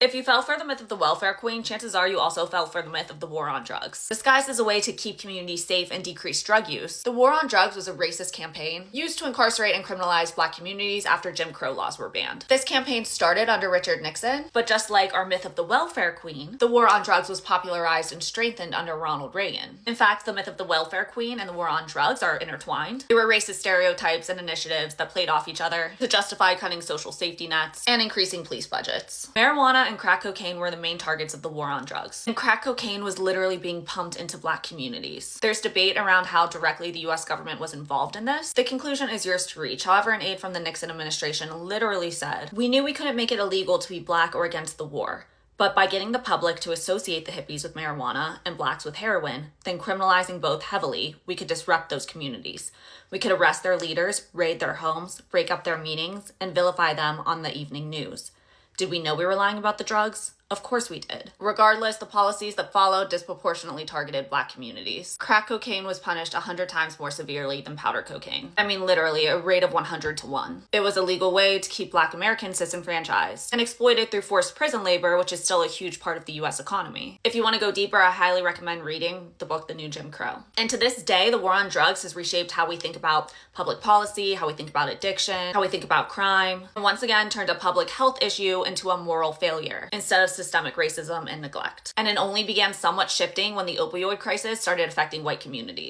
If you fell for the myth of the welfare queen, chances are you also fell for the myth of the war on drugs. Disguised as a way to keep communities safe and decrease drug use, the war on drugs was a racist campaign used to incarcerate and criminalize Black communities after Jim Crow laws were banned. This campaign started under Richard Nixon, but just like our myth of the welfare queen, the war on drugs was popularized and strengthened under Ronald Reagan. In fact, the myth of the welfare queen and the war on drugs are intertwined. They were racist stereotypes and initiatives that played off each other to justify cutting social safety nets and increasing police budgets. Marijuana and crack cocaine were the main targets of the war on drugs, and crack cocaine was literally being pumped into Black communities. There's debate around how directly the US government was involved in this. The conclusion is yours to reach. However, an aide from the Nixon administration literally said, "We knew we couldn't make it illegal to be Black or against the war. But by getting the public to associate the hippies with marijuana and Blacks with heroin, then criminalizing both heavily, we could disrupt those communities. We could arrest their leaders, raid their homes, break up their meetings, and vilify them on the evening news." Did we know we were lying about the drugs? Of course we did. Regardless, the policies that followed disproportionately targeted Black communities. Crack cocaine was punished 100 times more severely than powder cocaine. I mean, literally, a rate of 100 to 1. It was a legal way to keep Black Americans disenfranchised and exploited through forced prison labor, which is still a huge part of the US economy. If you want to go deeper, I highly recommend reading the book The New Jim Crow. And to this day, the war on drugs has reshaped how we think about public policy, how we think about addiction, how we think about crime, and once again turned a public health issue into a moral failure instead of systemic racism and neglect. And it only began somewhat shifting when the opioid crisis started affecting white communities.